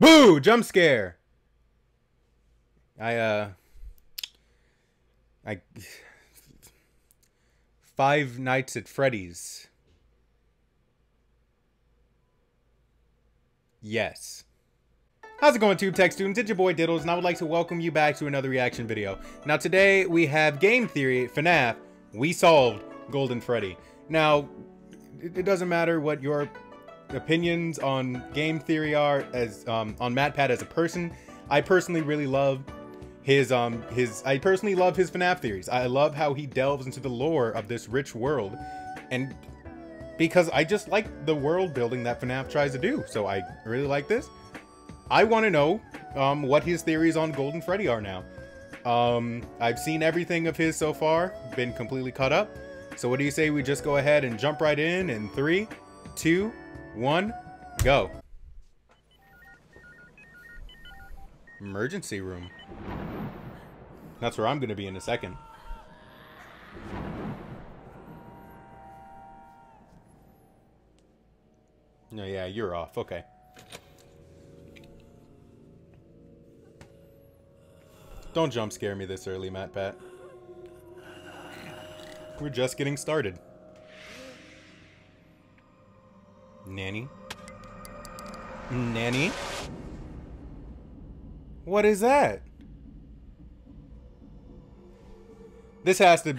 Boo! Jump scare. I Five Nights at Freddy's. Yes. How's it going, TubeTech students? It's your boy Diddles, and I would like to welcome you back to another reaction video. Now today we have Game Theory, FNAF, We Solved Golden Freddy. Now, it doesn't matter what your opinions on game theory are as on MatPat as a person. I personally really love his FNAF theories. I love how he delves into the lore of this rich world, and because I just like the world building that FNAF tries to do. So I really like this. I want to know what his theories on Golden Freddy are now. I've seen everything of his so far, been completely caught up. So what do you say we just go ahead and jump right in 3, 2, 1, go. Emergency room. That's where I'm going to be in a second. No, yeah, you're off. Okay. Don't jump scare me this early, MatPat. We're just getting started. Nanny? Nanny? What is that? This has to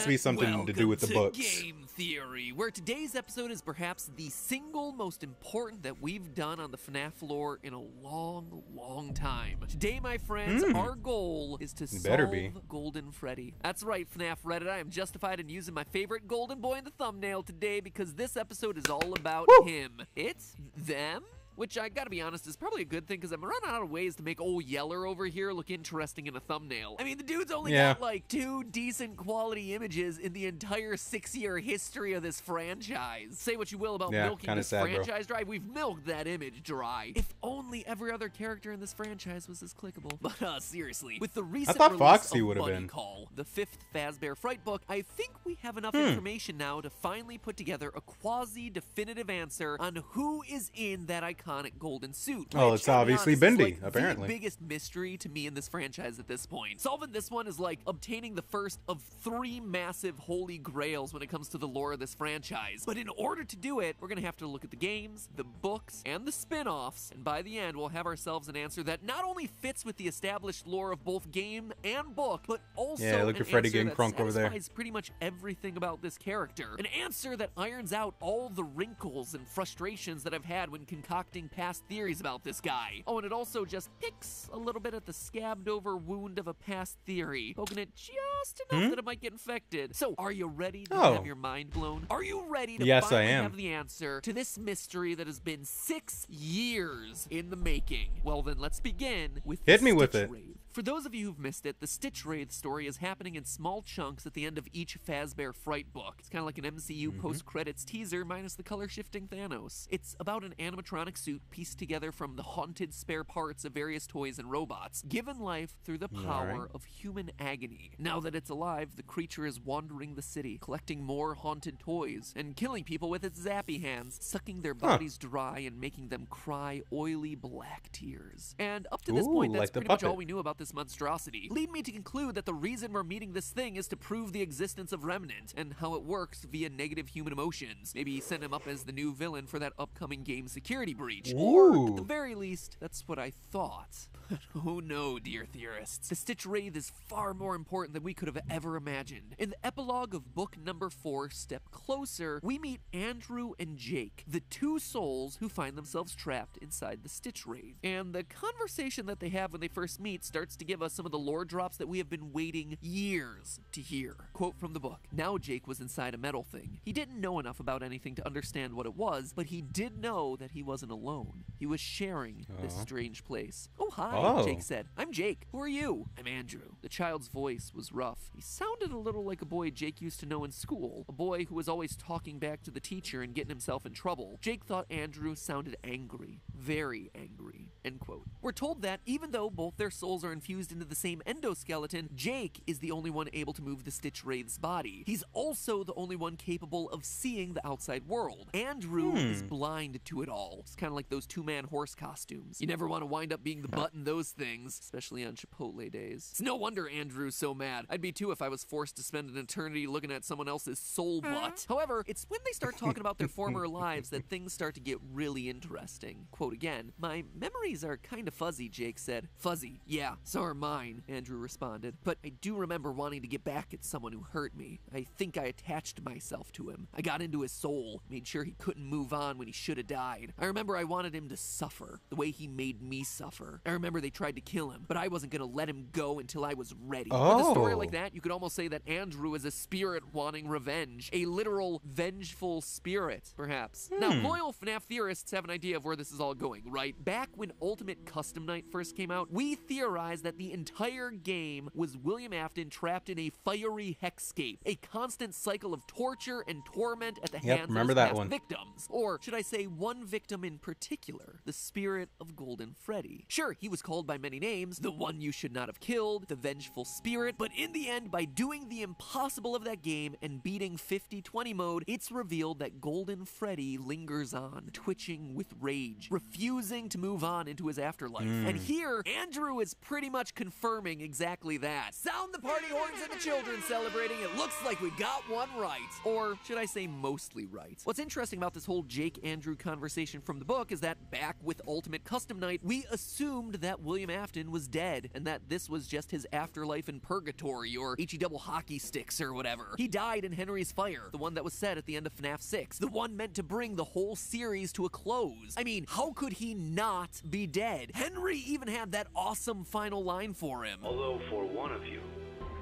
be something to do with the books. Game Theory, where today's episode is perhaps the single most important that we've done on the FNAF lore in a long time. Today, my friends, our goal is to solve Golden Freddy. That's right, FNAF Reddit. I am justified in using my favorite golden boy in the thumbnail today because this episode is all about him. It's them. Which, I gotta be honest, is probably a good thing because I'm running out of ways to make old Yeller over here look interesting in a thumbnail. I mean, the dude's only got like 2 decent quality images in the entire 6-year history of this franchise. Say what you will about milking this franchise dry, we've milked that image dry. If only every other character in this franchise was as clickable. But seriously, with the recent release of Buddy Call, the 5th Fazbear Fright book, I think we have enough information now to finally put together a quasi-definitive answer on who is in that iconic golden suit. Oh, it's obviously Bendy, apparently. The biggest mystery to me in this franchise at this point. Solving this one is like obtaining the first of 3 massive holy grails when it comes to the lore of this franchise. But in order to do it, we're gonna have to look at the games, the books, and the spin-offs, and by the end, we'll have ourselves an answer that not only fits with the established lore of both game and book, but also look at Freddy getting crunk over there. Pretty much everything about this character. An answer that irons out all the wrinkles and frustrations that I've had when concocting past theories about this guy. Oh, and it also just picks a little bit at the scabbed over wound of a past theory, poking it just enough that it might get infected. So, are you ready to have your mind blown? Are you ready to finally have the answer to this mystery that has been 6 years in the making? Well, then let's begin with the Stitch Wraith. For those of you who've missed it, the Stitch Wraith story is happening in small chunks at the end of each Fazbear Fright book. It's kind of like an MCU post-credits teaser minus the color-shifting Thanos. It's about an animatronic suit pieced together from the haunted spare parts of various toys and robots, given life through the power of human agony. Now that it's alive, the creature is wandering the city, collecting more haunted toys, and killing people with its zappy hands, sucking their bodies dry and making them cry oily black tears. And up to this point, that's pretty much all we knew about this monstrosity. Lead me to conclude that the reason we're meeting this thing is to prove the existence of Remnant and how it works via negative human emotions. Maybe send him up as the new villain for that upcoming game security breach. Or, at the very least, that's what I thought. But oh no, dear theorists. The Stitch Wraith is far more important than we could have ever imagined. In the epilogue of book number 4, Step Closer, we meet Andrew and Jake, the 2 souls who find themselves trapped inside the Stitch Wraith. And the conversation that they have when they first meet starts to give us some of the lore drops that we have been waiting years to hear. Quote from the book: "Now Jake was inside a metal thing. He didn't know enough about anything to understand what it was, but he did know that he wasn't alone. He was sharing this strange place." "Oh, hi," Jake said. "I'm Jake. Who are you?" "I'm Andrew." The child's voice was rough. He sounded a little like a boy Jake used to know in school, a boy who was always talking back to the teacher and getting himself in trouble. Jake thought Andrew sounded angry, very angry, end quote. We're told that even though both their souls are infused into the same endoskeleton, Jake is the only one able to move the Stitch Wraith's body. He's also the only one capable of seeing the outside world. Andrew is blind to it all. It's kind kind of like those two-man horse costumes. You never want to wind up being the butt in those things, especially on Chipotle days. It's no wonder Andrew's so mad. I'd be too if I was forced to spend an eternity looking at someone else's soul butt. However, it's when they start talking about their former lives that things start to get really interesting. Quote again, "My memories are kind of fuzzy," Jake said. "Fuzzy, yeah, so are mine," Andrew responded. "But I do remember wanting to get back at someone who hurt me. I think I attached myself to him. I got into his soul, made sure he couldn't move on when he should have died. I remember I wanted him to suffer, the way he made me suffer. I remember they tried to kill him, but I wasn't gonna let him go until I was ready." With a story like that, you could almost say that Andrew is a spirit wanting revenge, a literal vengeful spirit, perhaps. Now, loyal FNAF theorists have an idea of where this is all going, right? Back when Ultimate Custom Night first came out, we theorized that the entire game was William Afton trapped in a fiery hexscape, a constant cycle of torture and torment at the hands of his past victims. Or should I say one victim in particular, the spirit of Golden Freddy. Sure, he was called by many names, the one you should not have killed, the vengeful spirit, but in the end, by doing the impossible of that game and beating 50-20 mode, it's revealed that Golden Freddy lingers on, twitching with rage, refusing to move on into his afterlife. And here, Andrew is pretty much confirming exactly that. Sound the party horns and the children celebrating. It looks like we got one right. Or should I say mostly right? What's interesting about this whole Jake-Andrew conversation from the book is that back with Ultimate Custom Night, we assumed that William Afton was dead and that this was just his afterlife in purgatory or HE double hockey sticks or whatever. He died in Henry's Fire, the one that was set at the end of FNAF 6, the one meant to bring the whole series to a close. I mean, how could he not be dead? Henry even had that awesome final line for him. "Although for one of you,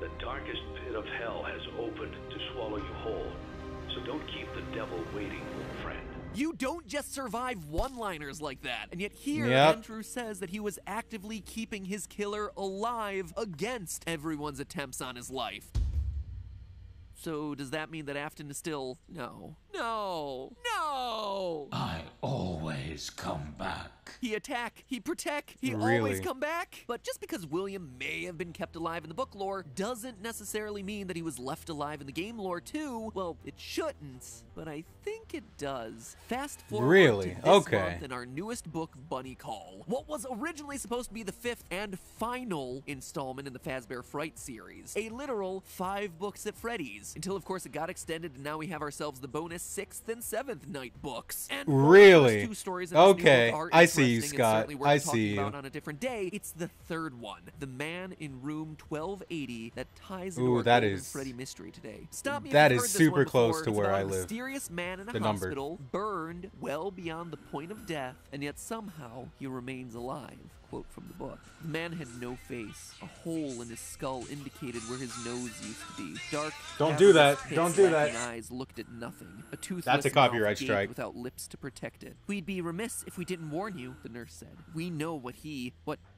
the darkest pit of hell has opened to swallow you whole. So don't keep the devil waiting, friend." You don't just survive one-liners like that. And yet here, Andrew says that he was actively keeping his killer alive against everyone's attempts on his life. So does that mean that Afton is still... No. I always come back. He attack, he protect, he always come back. But just because William may have been kept alive in the book lore doesn't necessarily mean that he was left alive in the game lore too. Well, it shouldn't, but I think it does. Fast forward to this month in our newest book, Bunny Call. What was originally supposed to be the 5th and final installment in the Fazbear Fright series. A literal 5 books at Freddy's. Until, of course, it got extended and now we have ourselves the bonus 6th and 7th night books. And really? 2 stories in this new book are I see you, Scott. I see you. About on a different day. It's the 3rd one, The Man in Room 1280, that ties into our Golden Freddy mystery today. Stop me if you've heard this super one close before. to where I live. A mysterious man in a hospital, burned well beyond the point of death, and yet somehow he remains alive. Quote from the book. The man had no face. A hole in his skull indicated where his nose used to be. Dark. Don't do that. Don't do that. Eyes looked at nothing. A toothless That's a copyright strike. Without lips to protect it. "We'd be remiss if we didn't warn you," the nurse said. "We know what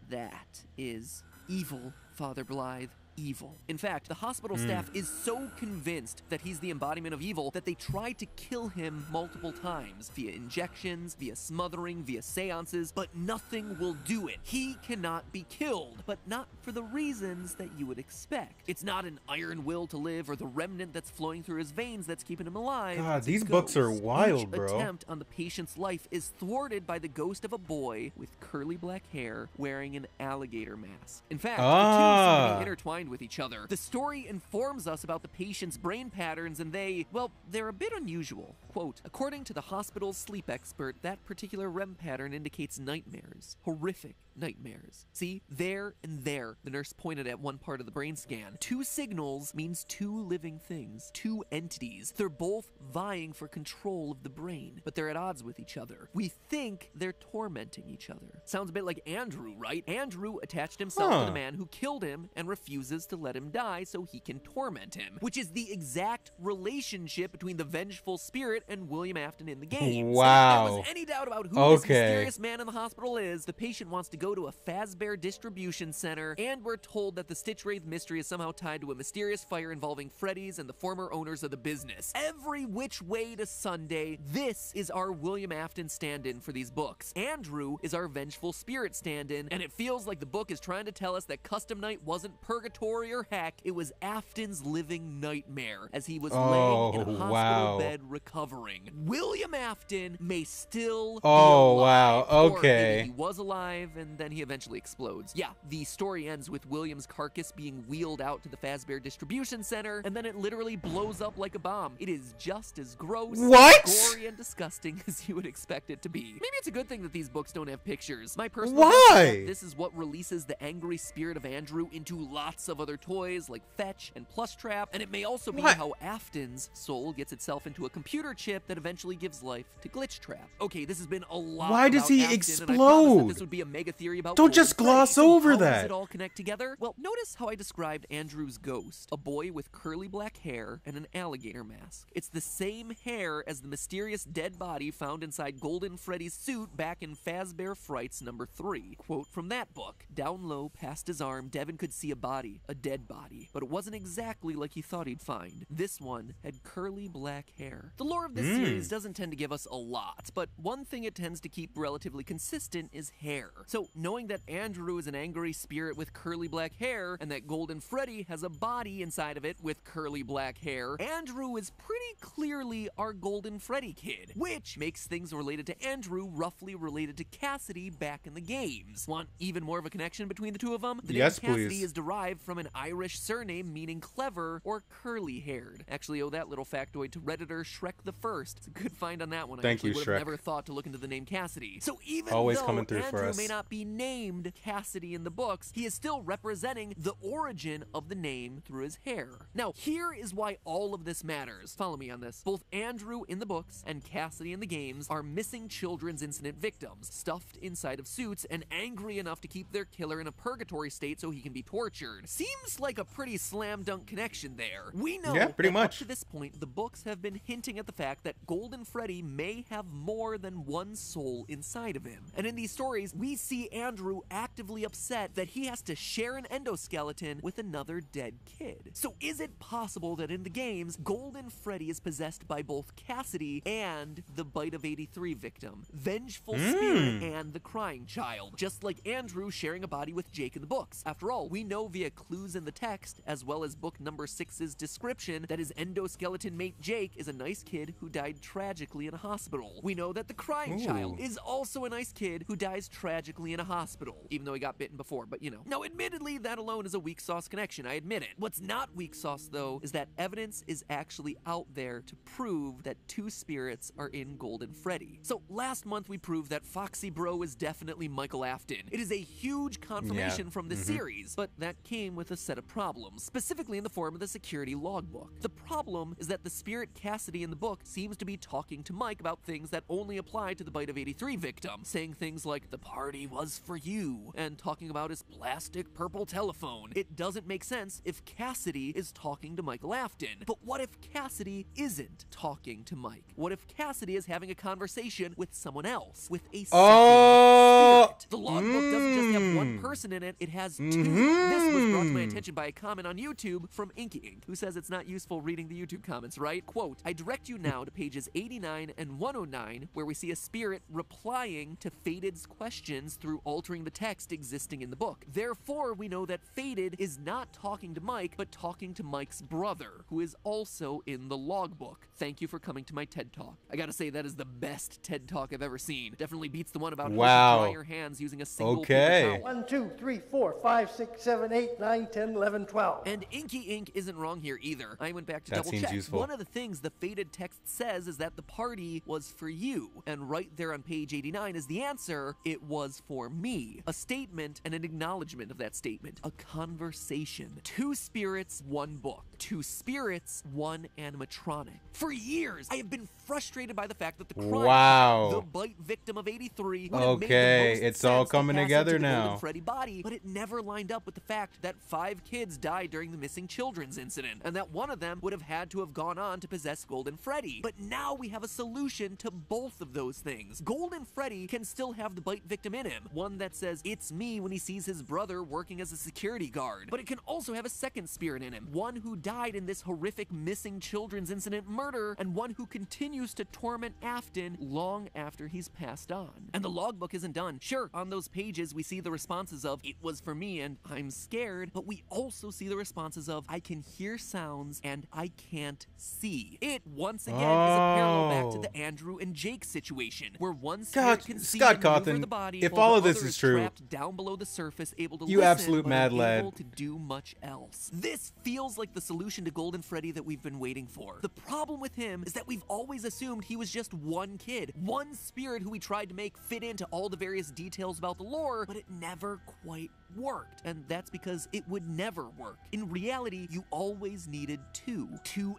that is. Evil, Father Blythe. Evil." In fact, the hospital staff is so convinced that he's the embodiment of evil that they tried to kill him multiple times, via injections, via smothering, via seances, but nothing will do it. He cannot be killed, but not for the reasons that you would expect. It's not an iron will to live or the remnant that's flowing through his veins that's keeping him alive. God, these books are wild, bro. Each attempt on the patient's life is thwarted by the ghost of a boy with curly black hair wearing an alligator mask. In fact, the two seem to be intertwined with each other. The story informs us about the patient's brain patterns and they're a bit unusual. Quote, "According to the hospital's sleep expert, that particular REM pattern indicates nightmares. Horrific nightmares. See, there and there," the nurse pointed at one part of the brain scan. 2 signals means 2 living things, 2 entities. They're both vying for control of the brain, but they're at odds with each other. We think they're tormenting each other. Sounds a bit like Andrew, right? Andrew attached himself to the man who killed him and refuses to let him die so he can torment him, which is the exact relationship between the vengeful spirit and William Afton in the game. Wow. So if there was any doubt about who this mysterious man in the hospital is, the patient wants to go to a Fazbear distribution center, and we're told that the Stitch Wraith mystery is somehow tied to a mysterious fire involving Freddy's and the former owners of the business. Every which way to Sunday, this is our William Afton stand-in for these books. Andrew is our vengeful spirit stand-in, and it feels like the book is trying to tell us that Custom Night wasn't purgatory purgatory, or heck, it was Afton's living nightmare as he was laying in a hospital bed recovering. William Afton may still be alive. Or maybe he was alive and then he eventually explodes. Yeah, the story ends with William's carcass being wheeled out to the Fazbear Distribution Center, and then it literally blows up like a bomb. It is just as gross, gory, and disgusting as you would expect it to be. Maybe it's a good thing that these books don't have pictures. My personal opinion, this is what releases the angry spirit of Andrew into lots of other toys like Fetch and Plush Trap, and it may also be how Afton's soul gets itself into a computer chip that eventually gives life to Glitch Trap. Okay, this has been a lot. Why does he explode? And I promised that this would be a mega theory about Don't just gloss over that. How does it all connect together? Well, notice how I described Andrew's ghost, a boy with curly black hair and an alligator mask. It's the same hair as the mysterious dead body found inside Golden Freddy's suit back in Fazbear Frights number 3. Quote from that book: "Down low, past his arm, Devin could see a body, a dead body, but it wasn't exactly like he thought he'd find. This one had curly black hair." The lore of this series doesn't tend to give us a lot, but one thing it tends to keep relatively consistent is hair. So knowing that Andrew is an angry spirit with curly black hair, and that Golden Freddy has a body inside of it with curly black hair, Andrew is pretty clearly our Golden Freddy kid, which makes things related to Andrew roughly related to Cassidy back in the games. Want even more of a connection between the two of them? The name Cassidy is derived from an Irish surname meaning clever or curly-haired. Actually owe that little factoid to Redditor Shrek the First. It's a good find on that one. Thank you, would Shrek. have never thought to look into the name Cassidy. So even Always though coming through for Andrew us. may not be named Cassidy in the books, he is still representing the origin of the name through his hair. Now, here is why all of this matters. Follow me on this. Both Andrew in the books and Cassidy in the games are missing children's incident victims, stuffed inside of suits and angry enough to keep their killer in a purgatory state so he can be tortured. Seems like a pretty slam dunk connection there. We know that up to this point, the books have been hinting at the fact that Golden Freddy may have more than one soul inside of him. And in these stories, we see Andrew actively upset that he has to share an endoskeleton with another dead kid. So is it possible that in the games, Golden Freddy is possessed by both Cassidy and the Bite of 83 victim, Vengeful Spirit and the Crying Child, just like Andrew sharing a body with Jake in the books? After all, we know via clues in the text, as well as book number 6's description, that his endoskeleton mate Jake is a nice kid who died tragically in a hospital. We know that the Crying Child is also a nice kid who dies tragically in a hospital, even though he got bitten before, but you know. Now, admittedly, that alone is a weak sauce connection, I admit it. What's not weak sauce, though, is that evidence is actually out there to prove that two spirits are in Golden Freddy. So last month we proved that Foxy Bro is definitely Michael Afton. It is a huge confirmation from the series, but that came with a set of problems, specifically in the form of the security logbook. The problem is that the spirit Cassidy in the book seems to be talking to Mike about things that only apply to the Bite of 83 victim, saying things like, "The party was for you," and talking about his plastic purple telephone. It doesn't make sense if Cassidy is talking to Michael Afton. But what if Cassidy isn't talking to Mike? What if Cassidy is having a conversation with someone else, with a second spirit? The logbook doesn't just have one person in it, it has two. This was brought to my attention by a comment on YouTube from Inky Ink, who says it's not useful reading the YouTube comments, right? Quote, "I direct you now to pages 89 and 109, where we see a spirit replying to Fated's questions through altering the text existing in the book. Therefore, we know that Fated is not talking to Mike, but talking to Mike's brother, who is also in the logbook. Thank you for coming to my TED Talk." I gotta say, that is the best TED Talk I've ever seen. Definitely beats the one about how to dry your hands using a single paper towel. 1, 2, 3, 4, 5, 6, 7, 8, 9, 10, 11, 12. And Inky Ink isn't wrong here either. I went back to double check. One of the things the Fated text says is that the party was for you. And right there on page 89 is the answer, "It was for me." A statement and an acknowledgement of that statement. A conversation. Two spirits, one book. Two spirits, one animatronic. For years, I have been frustrated by the fact that the crime, the Bite victim of 83, would have made the most it's all coming together now. Golden Freddy body, but it never lined up with the fact that 5 kids died during the missing children's incident, and that one of them would have had to have gone on to possess Golden Freddy. But now we have a solution to both of those things. Golden Freddy can still have the Bite victim in him, one that says, "It's me," when he sees his brother working as a security guard. But it can also have a second spirit in him, one who died in this horrific missing children's incident murder, and one who continues to torment Afton long after he's passed on. And the logbook isn't done. Sure, on those pages we see the responses of, "It was for me," and "I'm scared," board, but we also see the responses of I can hear sounds and I can't see. It once again is a parallel back to the Andrew and Jake situation, where one spirit can see and maneuver the body, if while all the of this other is true, trapped down below the surface, able to you listen, absolute but mad lad. unable to do much else. This feels like the solution to Golden Freddy that we've been waiting for. The problem with him is that we've always assumed he was just one kid, one spirit who we tried to make fit into all the various details about the lore, but it never quite worked. And that's because it would never work. In reality, you always needed two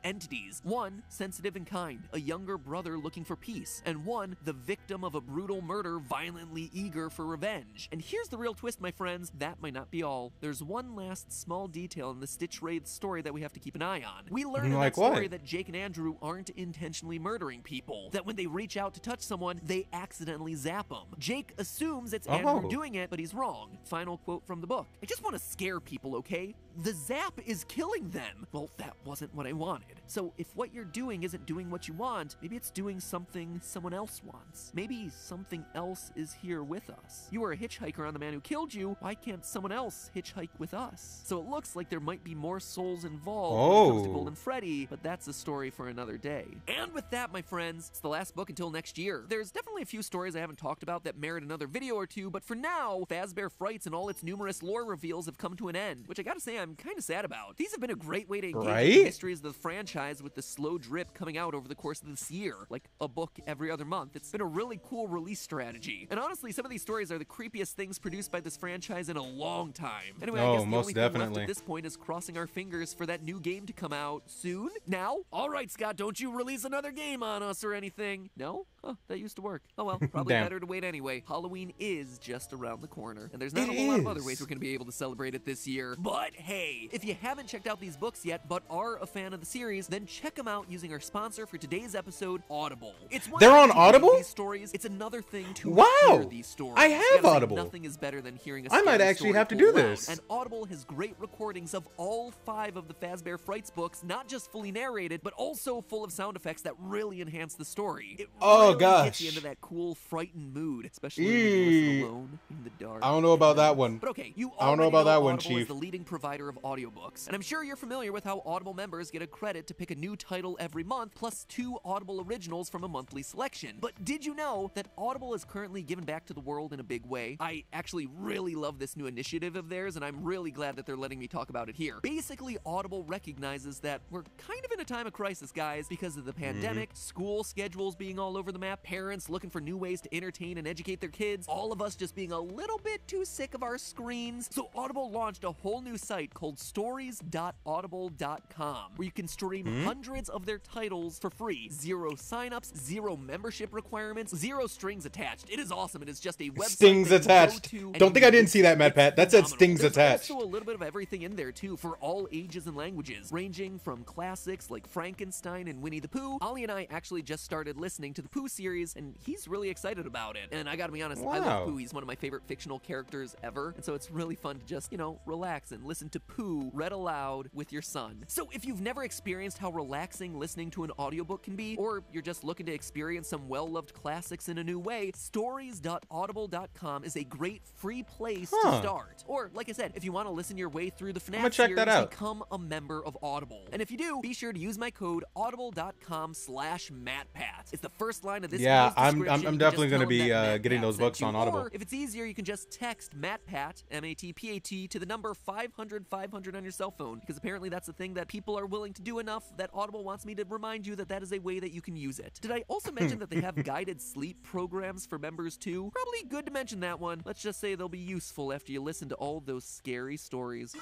entities. One, sensitive and kind, a younger brother looking for peace, and one, the victim of a brutal murder, violently eager for revenge. And here's the real twist, my friends, that might not be all. There's one last small detail in the Stitch Raid story that we have to keep an eye on. We learn in that story that Jake and Andrew aren't intentionally murdering people, that when they reach out to touch someone, they accidentally zap them. Jake assumes it's Andrew doing it, but he's wrong. Final quote from the book. I just want to scare people, okay? The zap is killing them. Well, that wasn't what I wanted. So if what you're doing isn't doing what you want, maybe it's doing something someone else wants. Maybe something else is here with us. You were a hitchhiker on the man who killed you. Why can't someone else hitchhike with us? So it looks like there might be more souls involved when it comes to Golden Freddy, but that's a story for another day. And with that, my friends, it's the last book until next year. There's definitely a few stories I haven't talked about that merit another video or two, but for now, Fazbear Frights and all its numerous lore reveals have come to an end, which I gotta say I'm kind of sad about. These have been a great way to engage with the histories of the franchise with the slow drip coming out over the course of this year, like a book every other month. It's been a really cool release strategy. And honestly, some of these stories are the creepiest things produced by this franchise in a long time. Anyway, I guess the only thing left at this point is crossing our fingers for that new game to come out soon. Now? Alright, Scott, don't you release another game on us or anything. No? Oh, that used to work. Oh well, probably better to wait anyway. Halloween is just around the corner, and there's not a whole lot of other ways we're going to be able to celebrate it this year. But hey, if you haven't checked out these books yet, but are a fan of the series, then check them out using our sponsor for today's episode, Audible. It's one They're on Audible? These stories. It's another thing to hear these stories. I have Audible. Nothing is better than hearing a I might actually have to do this. And Audible has great recordings of all 5 of the Fazbear Frights books, not just fully narrated, but also full of sound effects that really enhance the story. It really gets you into that cool, frightened mood, especially when you listen alone in the dark. I don't know about that one. But okay, you I don't know about that one, Audible Chief. is the leading provider of audiobooks, and I'm sure you're familiar with how Audible members get a credit to pick a new title every month, plus 2 Audible originals from a monthly selection. But did you know that Audible is currently giving back to the world in a big way? I actually really love this new initiative of theirs, and I'm really glad that they're letting me talk about it here. Basically, Audible recognizes that we're kind of in a time of crisis, guys, because of the pandemic, school schedules being all over the map, parents looking for new ways to entertain and educate their kids, all of us just being a little bit too sick of our screens. So Audible launched a whole new site called stories.audible.com, where you can stream hundreds of their titles for free. 0 signups, 0 membership requirements, 0 strings attached. It is awesome. It is just a website. Stings attached. Don't think I didn't see that, Matt Pat. That said stings attached. There's also a little bit of everything in there too, for all ages and languages, ranging from classics like Frankenstein and Winnie the Pooh. Ollie and I actually just started listening to the Pooh series, and he's really excited about it. And I gotta be honest, I love Pooh. He's one of my favorite fictional characters ever, and so it's really fun to just, you know, relax and listen to Pooh read aloud with your son. So if you've never experienced how relaxing listening to an audiobook can be, or you're just looking to experience some well-loved classics in a new way, stories.audible.com is a great free place to start. Or, like I said, if you want to listen your way through the FNAF series, become a member of Audible. And if you do, be sure to use my code audible.com/MattPat. It's the first line of this video's description. I'm definitely going to be getting those books on Audible. Or if it's easier, you can just text MattPat, M-A-T-P-A-T, to the number 500 500 on your cell phone, because apparently that's a thing that people are willing to do enough that Audible wants me to remind you that that is a way that you can use it. Did I also mention that they have guided sleep programs for members too? Probably good to mention that one. Let's just say they'll be useful after you listen to all those scary stories.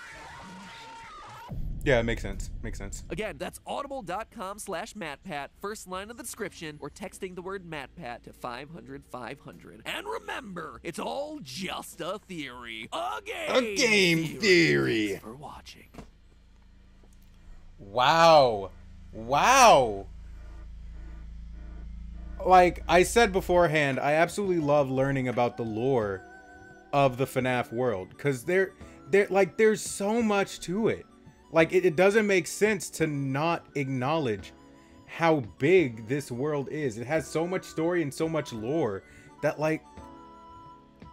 Yeah, it makes sense. Makes sense. Again, that's audible.com/MattPat, first line of the description, or texting the word MattPat to 500 500. And remember, it's all just a theory. A game theory. Thanks for watching. Wow. Wow. Like I said beforehand, I absolutely love learning about the lore of the FNAF world, because there's so much to it. Like, it doesn't make sense to not acknowledge how big this world is. It has so much story and so much lore that, like,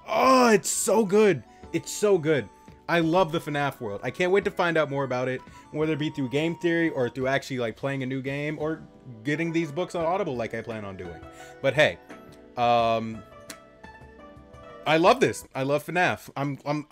oh, it's so good. It's so good. I love the FNAF world. I can't wait to find out more about it, whether it be through game theory or through actually like playing a new game or getting these books on Audible like I plan on doing. But hey, I love this. I love FNAF.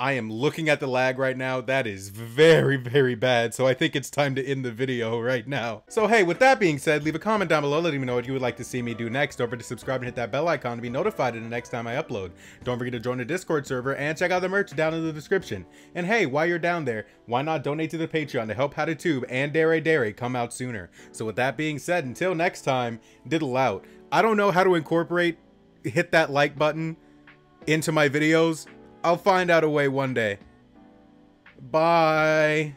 I am looking at the lag right now. That is very, very bad. So I think it's time to end the video right now. So hey, with that being said, leave a comment down below letting me know what you would like to see me do next. Don't forget to subscribe and hit that bell icon to be notified of the next time I upload. Don't forget to join the Discord server and check out the merch down in the description. And hey, while you're down there, why not donate to the Patreon to help How to Tube and Dare Dare come out sooner. So with that being said, until next time, Diddle out. I don't know how to hit that like button into my videos. I'll find out a way one day. Bye.